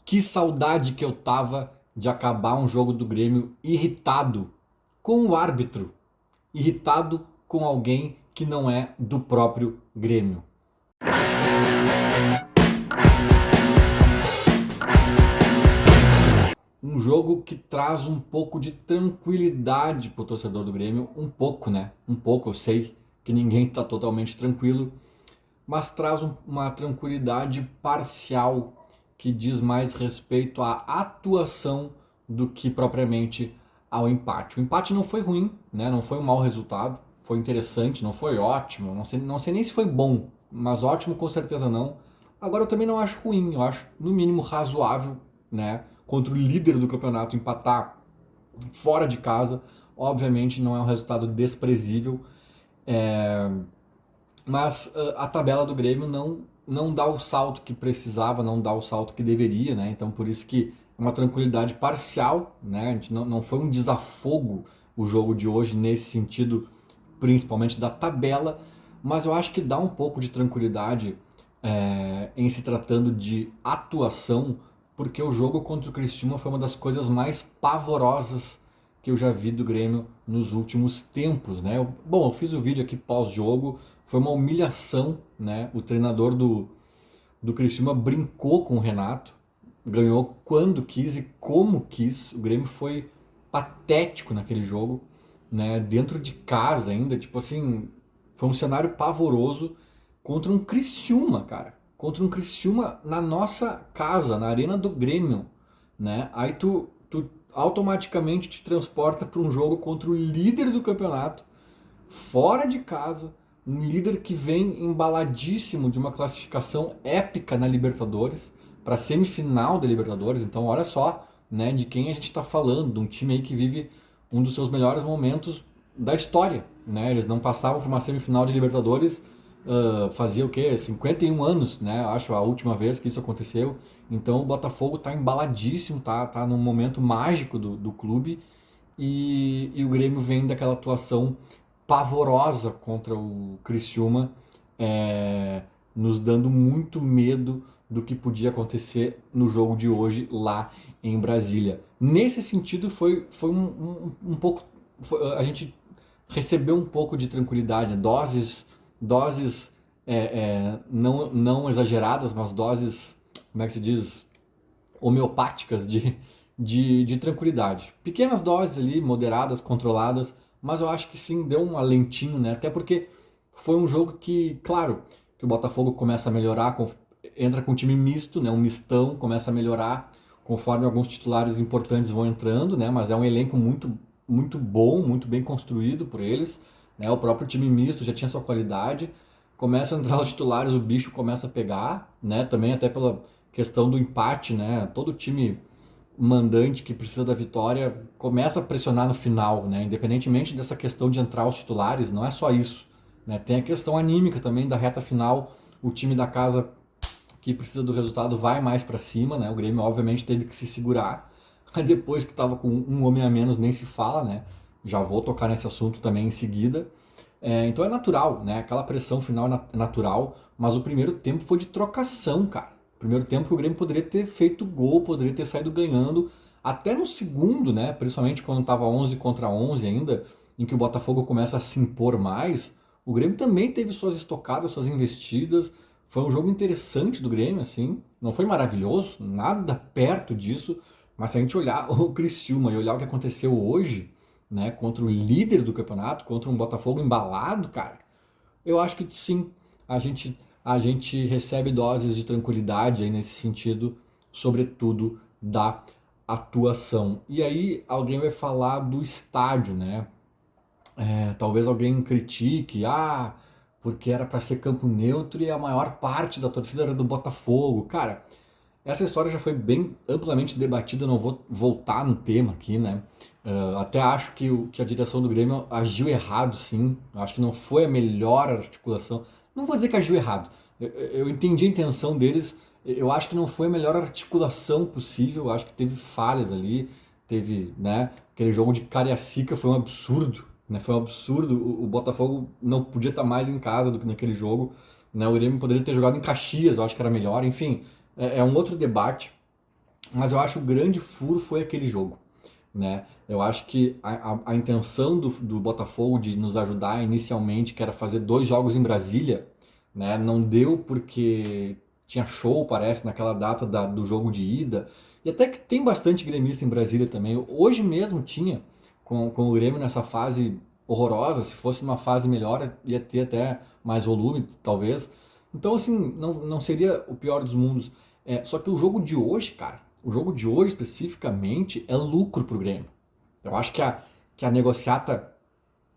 Que saudade que eu tava de acabar um jogo do Grêmio irritado com o árbitro, irritado com alguém que não é do próprio Grêmio. Um jogo que traz um pouco de tranquilidade pro torcedor do Grêmio, um pouco, né? Um pouco, eu sei que ninguém tá totalmente tranquilo, mas traz uma tranquilidade parcial que diz mais respeito à atuação do que propriamente ao empate. O empate não foi ruim, né? Não foi um mau resultado, foi interessante, não foi ótimo, não sei nem se foi bom, mas ótimo com certeza não. Agora eu também não acho ruim, eu acho no mínimo razoável, né? Contra o líder do campeonato empatar fora de casa, obviamente não é um resultado desprezível. É, mas a tabela do Grêmio não dá o salto que precisava, não dá o salto que deveria, né? Então por isso que é uma tranquilidade parcial, né? A gente não foi um desafogo o jogo de hoje nesse sentido, principalmente da tabela, mas eu acho que dá um pouco de tranquilidade em se tratando de atuação, porque o jogo contra o Criciúma foi uma das coisas mais pavorosas que eu já vi do Grêmio nos últimos tempos, né? Bom, eu fiz o vídeo aqui pós-jogo, foi uma humilhação, né? O treinador do Criciúma brincou com o Renato, ganhou quando quis e como quis. O Grêmio foi patético naquele jogo, né? Dentro de casa ainda, tipo assim, foi um cenário pavoroso contra um Criciúma, cara. Contra um Criciúma na nossa casa, na arena do Grêmio, né? Aí tu automaticamente te transporta para um jogo contra o líder do campeonato, fora de casa, um líder que vem embaladíssimo de uma classificação épica na Libertadores, para a semifinal da Libertadores. Então, olha só, né, de quem a gente está falando, de um time aí que vive um dos seus melhores momentos da história, né? Eles não passavam por uma semifinal de Libertadores fazia o quê? 51 anos, né? Acho a última vez que isso aconteceu. Então o Botafogo tá embaladíssimo, tá num momento mágico do clube e o Grêmio vem daquela atuação pavorosa contra o Criciúma, é, nos dando muito medo do que podia acontecer no jogo de hoje lá em Brasília. Nesse sentido, foi um pouco. A gente recebeu um pouco de tranquilidade, doses não exageradas, mas doses, como é que se diz, homeopáticas de tranquilidade. Pequenas doses ali, moderadas, controladas, mas eu acho que sim, deu um alentinho, né? Até porque foi um jogo que, claro, que o Botafogo começa a melhorar, entra com um time misto, né? Um mistão, começa a melhorar conforme alguns titulares importantes vão entrando, né? Mas é um elenco muito bom, muito bem construído por eles, né? O próprio time misto já tinha sua qualidade. Começam a entrar os titulares, o bicho começa a pegar, né? Também até pela questão do empate, né? Todo time mandante que precisa da vitória começa a pressionar no final, né? Independentemente dessa questão de entrar os titulares, não é só isso, né? Tem a questão anímica também da reta final, o time da casa que precisa do resultado vai mais para cima, né? O Grêmio obviamente teve que se segurar, aí depois que estava com um homem a menos nem se fala, né? Já vou tocar nesse assunto também em seguida. Então é natural, né? Aquela pressão final é natural, mas o primeiro tempo foi de trocação, cara. Primeiro tempo que o Grêmio poderia ter feito gol, poderia ter saído ganhando. Até no segundo, né? Principalmente quando estava 11 contra 11 ainda, em que o Botafogo começa a se impor mais, o Grêmio também teve suas estocadas, suas investidas. Foi um jogo interessante do Grêmio, assim. Não foi maravilhoso, nada perto disso. Mas se a gente olhar o Criciúma e olhar o que aconteceu hoje, né, contra o líder do campeonato, contra um Botafogo embalado, cara, eu acho que sim, a gente recebe doses de tranquilidade aí nesse sentido, sobretudo da atuação. E aí alguém vai falar do estádio, né? Talvez alguém critique, porque era para ser campo neutro e a maior parte da torcida era do Botafogo. Cara, essa história já foi bem amplamente debatida, eu não vou voltar no tema aqui, né? Até acho que a direção do Grêmio agiu errado, sim. Eu acho que não foi a melhor articulação. Não vou dizer que agiu errado. Eu entendi a intenção deles. Eu acho que não foi a melhor articulação possível. Eu acho que teve falhas ali. Teve, né? Aquele jogo de Cariacica foi um absurdo, né? Foi um absurdo. O Botafogo não podia estar mais em casa do que naquele jogo, né? O Grêmio poderia ter jogado em Caxias, eu acho que era melhor. Enfim, é um outro debate. Mas eu acho que o grande furo foi aquele jogo, né? Eu acho que a intenção do Botafogo de nos ajudar inicialmente, que era fazer 2 jogos em Brasília, né? Não deu porque tinha show, parece, naquela data do jogo de ida. E até que tem bastante gremista em Brasília também. Hoje mesmo tinha, com o Grêmio nessa fase horrorosa. Se fosse uma fase melhor, ia ter até mais volume, talvez. Então, assim, não seria o pior dos mundos. Só que o jogo de hoje, cara, o jogo de hoje especificamente é lucro pro Grêmio. Eu acho que a negociata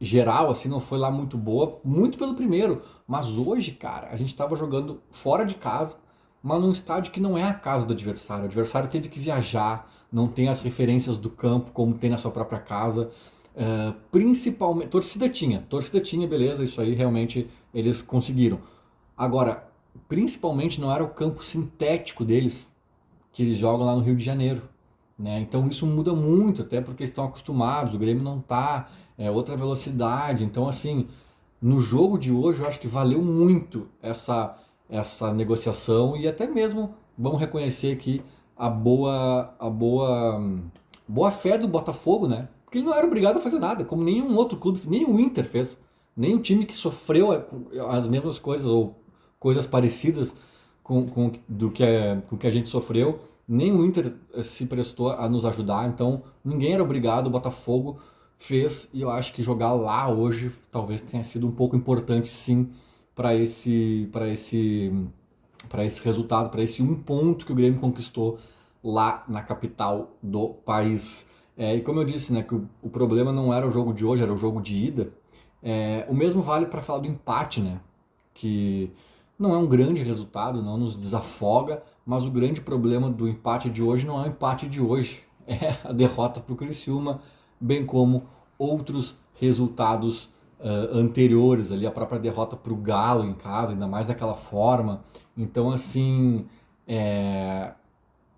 geral, assim, não foi lá muito boa, muito pelo primeiro. Mas hoje, cara, a gente estava jogando fora de casa, mas num estádio que não é a casa do adversário. O adversário teve que viajar, não tem as referências do campo como tem na sua própria casa. Principalmente, torcida tinha, beleza, isso aí realmente eles conseguiram. Agora, principalmente não era o campo sintético deles, que eles jogam lá no Rio de Janeiro, né? Então isso muda muito, até porque estão acostumados, o Grêmio não tá, é outra velocidade. Então, assim, no jogo de hoje eu acho que valeu muito essa negociação e até mesmo vamos reconhecer aqui a boa fé do Botafogo, né? Porque ele não era obrigado a fazer nada, como nenhum outro clube, nem o Inter fez. Nem o time que sofreu as mesmas coisas ou coisas parecidas com que a gente sofreu, nem o Inter se prestou a nos ajudar, então ninguém era obrigado, o Botafogo fez, e eu acho que jogar lá hoje talvez tenha sido um pouco importante, sim, para esse resultado, para esse 1 ponto que o Grêmio conquistou lá na capital do país. E como eu disse, né, que o problema não era o jogo de hoje, era o jogo de ida. O mesmo vale para falar do empate, né? Que não é um grande resultado, não nos desafoga, mas o grande problema do empate de hoje não é o empate de hoje, é a derrota para o Criciúma, bem como outros resultados anteriores, ali a própria derrota para o Galo em casa, ainda mais daquela forma. Então, assim, é,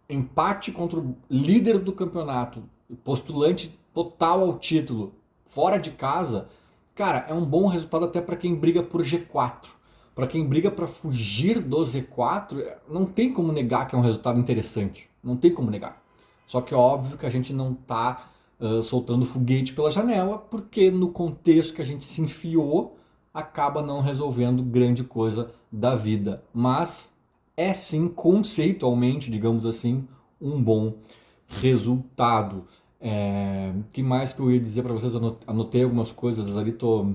empate contra o líder do campeonato, postulante total ao título, fora de casa, cara, é um bom resultado até para quem briga por G4. Para quem briga para fugir do Z4, não tem como negar que é um resultado interessante. Não tem como negar. Só que é óbvio que a gente não está soltando foguete pela janela, porque no contexto que a gente se enfiou, acaba não resolvendo grande coisa da vida. Mas é sim, conceitualmente, digamos assim, um bom resultado. Que mais que eu ia dizer para vocês? Eu anotei algumas coisas ali, tô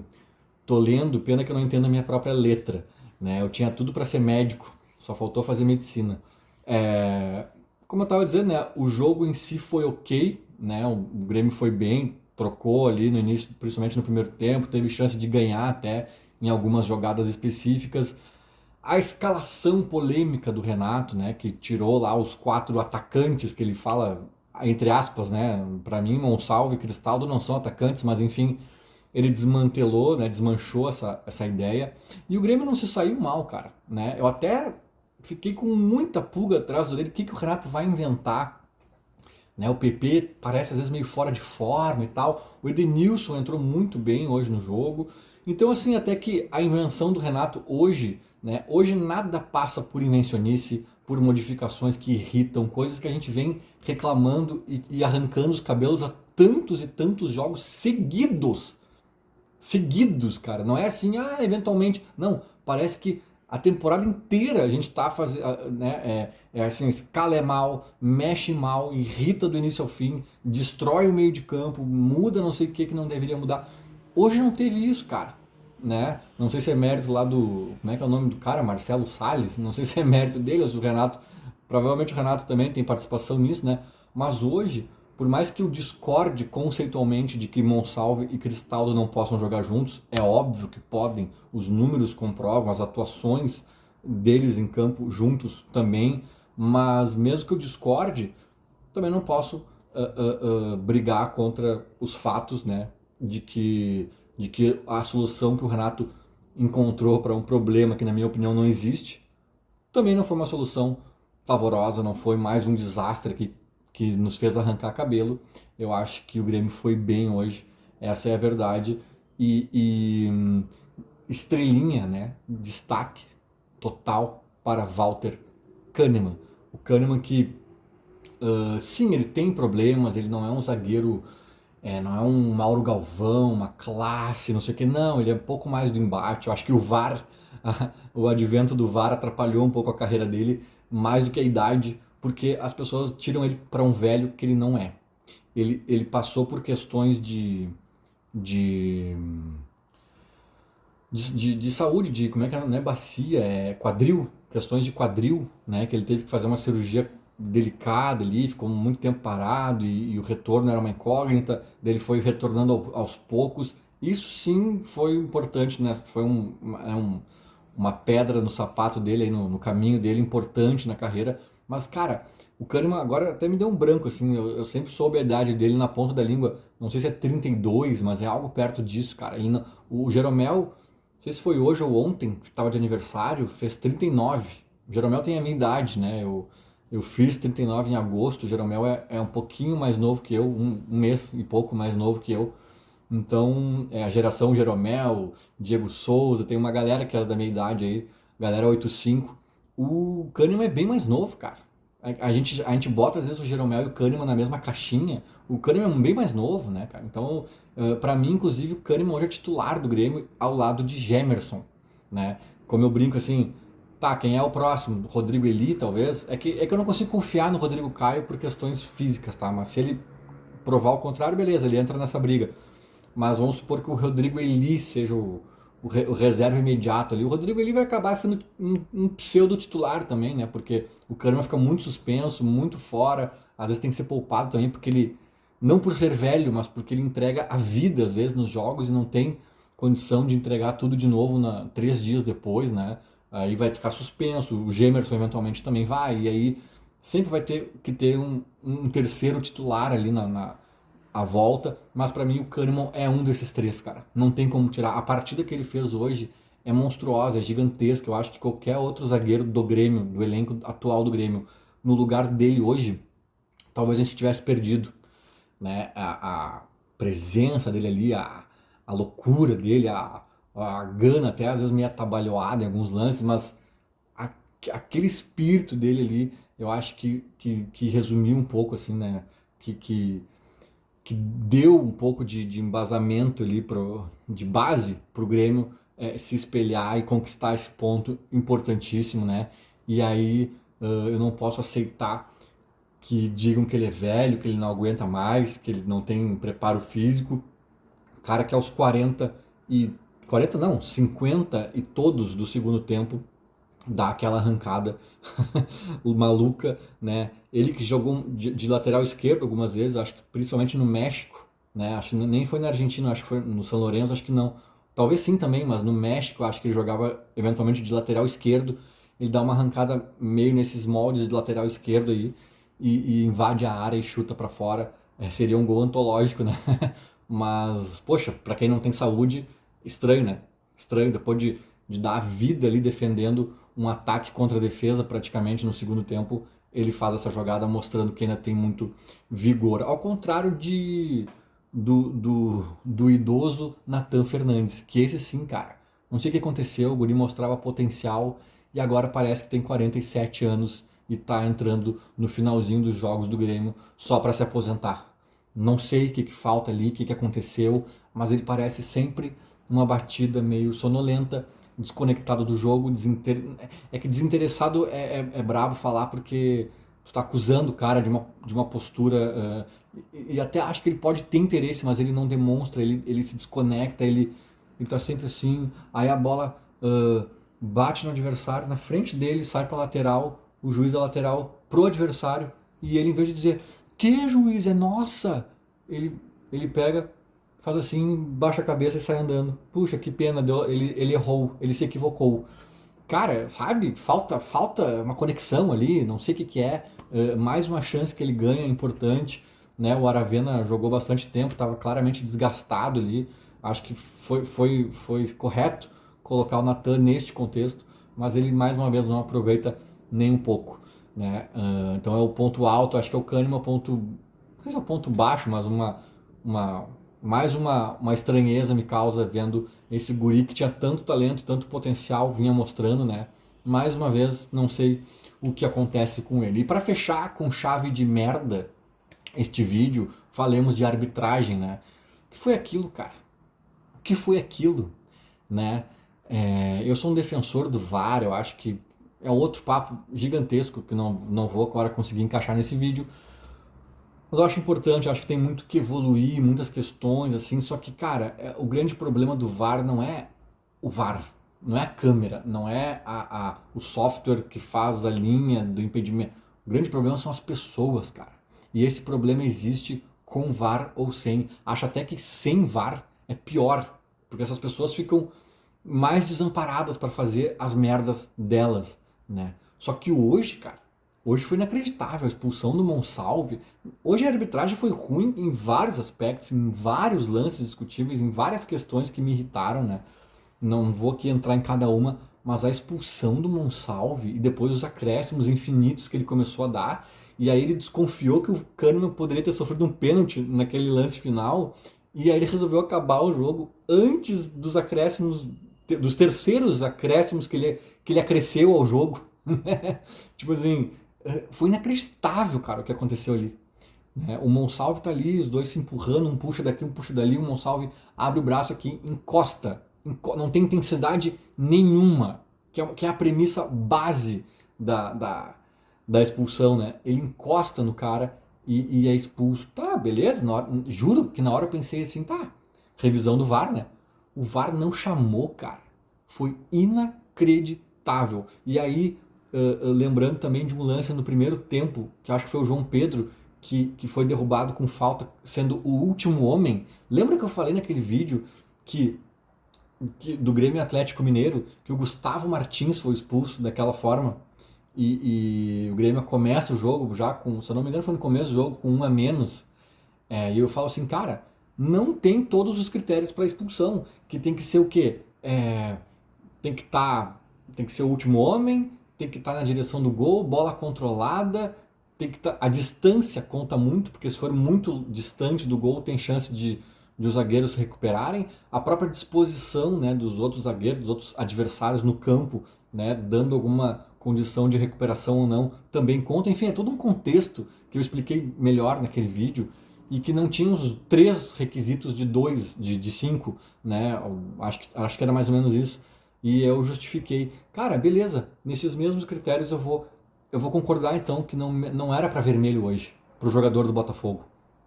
lendo, pena que eu não entendo a minha própria letra, né? Eu tinha tudo para ser médico, só faltou fazer medicina. É, Como eu estava dizendo, né? O jogo em si foi ok, né? O Grêmio foi bem, trocou ali no início, principalmente no primeiro tempo, teve chance de ganhar até em algumas jogadas específicas. A escalação polêmica do Renato, né, que tirou lá os 4 atacantes que ele fala, entre aspas, né, para mim, Monsalvo e Cristaldo não são atacantes, mas enfim, ele desmantelou, né, desmanchou essa ideia. E o Grêmio não se saiu mal, cara, né? Eu até fiquei com muita pulga atrás dele, o que o Renato vai inventar, né? O PP parece às vezes meio fora de forma e tal. O Edenilson entrou muito bem hoje no jogo. Então, assim, até que a invenção do Renato hoje, né? Hoje nada passa por invencionice, por modificações que irritam, coisas que a gente vem reclamando e arrancando os cabelos há tantos e tantos jogos seguidos. Seguidos, cara. Não é assim, eventualmente. Não, parece que a temporada inteira a gente tá fazendo, né, assim, escala mal, mexe mal, irrita do início ao fim, destrói o meio de campo, muda não sei o que não deveria mudar. Hoje não teve isso, cara, né? Não sei se é mérito lá como é que é o nome do cara, Marcelo Salles, não sei se é mérito dele ou se o Renato, provavelmente o Renato também tem participação nisso, né? Mas hoje, por mais que eu discorde conceitualmente de que Monsalve e Cristaldo não possam jogar juntos, é óbvio que podem, os números comprovam, as atuações deles em campo juntos também, mas mesmo que eu discorde, também não posso brigar contra os fatos, né, de que a solução que o Renato encontrou para um problema que, na minha opinião, não existe, também não foi uma solução favorosa, não foi mais um desastre que nos fez arrancar cabelo. Eu acho que o Grêmio foi bem hoje, essa é a verdade. E estrelinha, né? Destaque total para Walter Kahneman. O Kahneman que Sim, ele tem problemas, ele não é um zagueiro, não é um Mauro Galvão, uma classe, não sei o que, não, ele é um pouco mais do embate. Eu acho que o VAR, o advento do VAR atrapalhou um pouco a carreira dele, mais do que a idade, porque as pessoas tiram ele para um velho que ele não é. Ele passou por questões de, de saúde, de como é que é, não é bacia, é quadril, questões de quadril, né? Que ele teve que fazer uma cirurgia delicada ali, ficou muito tempo parado e o retorno era uma incógnita, daí ele foi retornando aos poucos. Isso sim foi importante, né? Foi uma pedra no sapato dele, aí no caminho dele, importante na carreira. Mas, cara, o Kahneman agora até me deu um branco, assim, eu sempre soube a idade dele na ponta da língua, não sei se é 32, mas é algo perto disso, cara. Ele não, o Jeromel, não sei se foi hoje ou ontem, que estava de aniversário, fez 39. O Jeromel tem a minha idade, né? Eu fiz 39 em agosto, o Jeromel é um pouquinho mais novo que eu, um mês e pouco mais novo que eu. Então, a geração Jeromel, Diego Souza, tem uma galera que era da minha idade aí, galera 85. O Kahneman é bem mais novo, cara. A gente bota às vezes o Jeromel e o Kahneman na mesma caixinha. O Kahneman é bem mais novo, né, cara? Então, pra mim, inclusive, o Kahneman hoje é titular do Grêmio ao lado de Gemerson, né? Como eu brinco assim, tá, quem é o próximo? Rodrigo Eli, talvez? É que eu não consigo confiar no Rodrigo Caio por questões físicas, tá? Mas se ele provar o contrário, beleza, ele entra nessa briga. Mas vamos supor que o Rodrigo Eli seja o reserva imediato ali. O Rodrigo Eli vai acabar sendo um pseudo titular também, né? Porque o Kahneman fica muito suspenso, muito fora. Às vezes tem que ser poupado também, porque ele, não por ser velho, mas porque ele entrega a vida, às vezes, nos jogos e não tem condição de entregar tudo de novo 3 dias depois, né? Aí vai ficar suspenso. O Gemerson eventualmente também vai. E aí sempre vai ter que ter um terceiro titular ali na a volta, mas pra mim o Kahneman é um desses três, cara. Não tem como tirar. A partida que ele fez hoje é monstruosa, é gigantesca. Eu acho que qualquer outro zagueiro do Grêmio, do elenco atual do Grêmio, no lugar dele hoje, talvez a gente tivesse perdido, né? A presença dele ali, a loucura dele, a gana até às vezes meio atabalhoada em alguns lances, mas a, aquele espírito dele ali, eu acho que resumiu um pouco assim, né? Que deu um pouco de embasamento ali de base para o Grêmio se espelhar e conquistar esse ponto importantíssimo, né? E aí eu não posso aceitar que digam que ele é velho, que ele não aguenta mais, que ele não tem preparo físico. Cara que aos 40 não, 50 e todos do segundo tempo dá aquela arrancada maluca, né? Ele que jogou de lateral esquerdo algumas vezes, acho que principalmente no México, né? Acho que nem foi na Argentina, acho que foi no São Lourenço, acho que não. Talvez sim também, mas no México acho que ele jogava eventualmente de lateral esquerdo. Ele dá uma arrancada meio nesses moldes de lateral esquerdo aí e invade a área e chuta para fora. Seria um gol antológico, né? Mas, poxa, para quem não tem saúde, estranho, né? Estranho, depois de dar a vida ali defendendo um ataque contra a defesa praticamente no segundo tempo, ele faz essa jogada mostrando que ainda tem muito vigor. Ao contrário do idoso Nathan Fernandes, que esse sim, cara, não sei o que aconteceu, o guri mostrava potencial e agora parece que tem 47 anos e tá entrando no finalzinho dos jogos do Grêmio só para se aposentar. Não sei o que falta ali, o que aconteceu, mas ele parece sempre uma batida meio sonolenta, desconectado do jogo, é que desinteressado é brabo falar porque tu tá acusando o cara de uma postura e até acho que ele pode ter interesse, mas ele não demonstra, ele se desconecta, ele tá sempre assim, aí a bola bate no adversário, na frente dele, sai pra lateral, o juiz da lateral pro adversário, e ele em vez de dizer, que juiz, é nossa, ele pega, faz assim, baixa a cabeça e sai andando. Puxa, que pena, ele errou, ele se equivocou. Cara, sabe, falta uma conexão ali, não sei o que é, mais uma chance que ele ganha importante, né? O Aravena jogou bastante tempo, estava claramente desgastado ali, acho que foi correto colocar o Nathan neste contexto, mas ele mais uma vez não aproveita nem um pouco, né? Então é o ponto alto, acho que é o Kahneman, ponto, não sei se é o ponto baixo, mas uma mais uma estranheza me causa vendo esse guri que tinha tanto talento, tanto potencial, vinha mostrando, né? Mais uma vez, não sei o que acontece com ele. E para fechar com chave de merda este vídeo, falemos de arbitragem, né? O que foi aquilo, cara? O que foi aquilo, né? Eu sou um defensor do VAR, eu acho que é outro papo gigantesco que não vou agora conseguir encaixar nesse vídeo. Mas eu acho importante, eu acho que tem muito que evoluir, muitas questões, assim, só que, cara, o grande problema do VAR não é o VAR, não é a câmera, não é o software que faz a linha do impedimento. O grande problema são as pessoas, cara. E esse problema existe com VAR ou sem. Acho até que sem VAR é pior, porque essas pessoas ficam mais desamparadas para fazer as merdas delas, né? Só que hoje, cara, hoje foi inacreditável a expulsão do Monsalve. Hoje a arbitragem foi ruim em vários aspectos, em vários lances discutíveis, em várias questões que me irritaram, né? Não vou aqui entrar em cada uma, mas a expulsão do Monsalve e depois os acréscimos infinitos que ele começou a dar, e aí ele desconfiou que o Kahneman poderia ter sofrido um pênalti naquele lance final, e aí ele resolveu acabar o jogo antes dos acréscimos, dos terceiros acréscimos que ele acresceu ao jogo. Tipo assim, foi inacreditável, cara, o que aconteceu ali. Né? O Monsalve tá ali, os dois se empurrando, um puxa daqui, um puxa dali, o Monsalve abre o braço aqui, encosta, não tem intensidade nenhuma, que é a premissa base da expulsão, né? Ele encosta no cara e é expulso. Tá, beleza, juro que na hora eu pensei assim, tá, revisão do VAR, né? O VAR não chamou, cara. Foi inacreditável. E aí, lembrando também de um lance no primeiro tempo, que acho que foi o João Pedro, que foi derrubado com falta, sendo o último homem. Lembra que eu falei naquele vídeo do Grêmio Atlético Mineiro, que o Gustavo Martins foi expulso daquela forma, e o Grêmio começa o jogo já com, se eu não me engano foi no começo do jogo, com um a menos, e eu falo assim, cara, não tem todos os critérios para expulsão, que tem que ser o quê? Tem que ser o último homem, tem que estar na direção do gol, bola controlada, tem que a distância conta muito, porque se for muito distante do gol tem chance de os zagueiros se recuperarem, a própria disposição, né, dos outros zagueiros, dos outros adversários no campo, né, dando alguma condição de recuperação ou não, também conta. Enfim, é todo um contexto que eu expliquei melhor naquele vídeo e que não tinha os 3 requisitos de 5, né, acho que era mais ou menos isso, e eu justifiquei. Cara, beleza, nesses mesmos critérios eu vou concordar então que não era para vermelho hoje, pro jogador do Botafogo.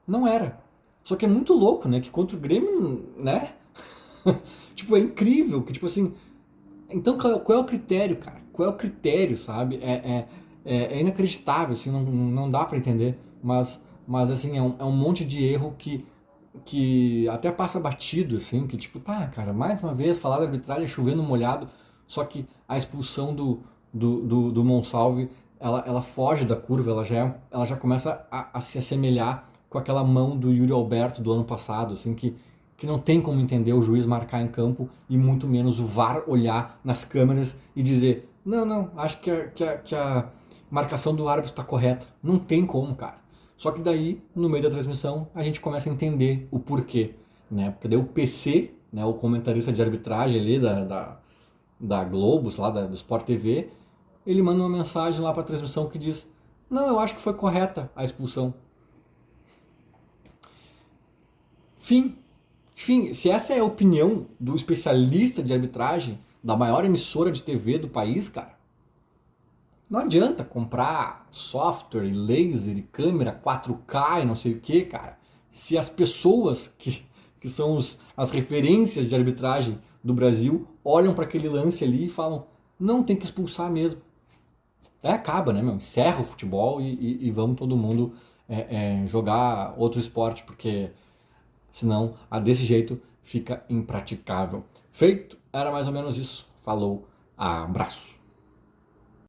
Não era. Só que é muito louco, né? Que contra o Grêmio, né? Tipo, é incrível. Que tipo assim. Então qual é o critério, cara? Qual é o critério, sabe? É inacreditável, assim, não dá para entender. Mas assim, é um monte de erro que até passa batido, assim, que tipo, tá, cara, mais uma vez, falar da arbitragem chovendo molhado, só que a expulsão do Monsalve, ela foge da curva, ela já começa a se assemelhar com aquela mão do Yuri Alberto do ano passado, assim, que não tem como entender o juiz marcar em campo e muito menos o VAR olhar nas câmeras e dizer, não, acho que a marcação do árbitro está correta. Não tem como, cara. Só que daí, no meio da transmissão, a gente começa a entender o porquê, né? Porque daí o PC, né, o comentarista de arbitragem ali da Globo, sei lá, do Sport TV, ele manda uma mensagem lá para a transmissão que diz, não, eu acho que foi correta a expulsão. Fim, se essa é a opinião do especialista de arbitragem da maior emissora de TV do país, cara, não adianta comprar software e laser e câmera 4K e não sei o que, cara. Se as pessoas que são as referências de arbitragem do Brasil olham para aquele lance ali e falam, não, tem que expulsar mesmo. Acaba, né, meu? Encerra o futebol e vamos todo mundo jogar outro esporte, porque senão, desse jeito, fica impraticável. Feito? Era mais ou menos isso. Falou, abraço.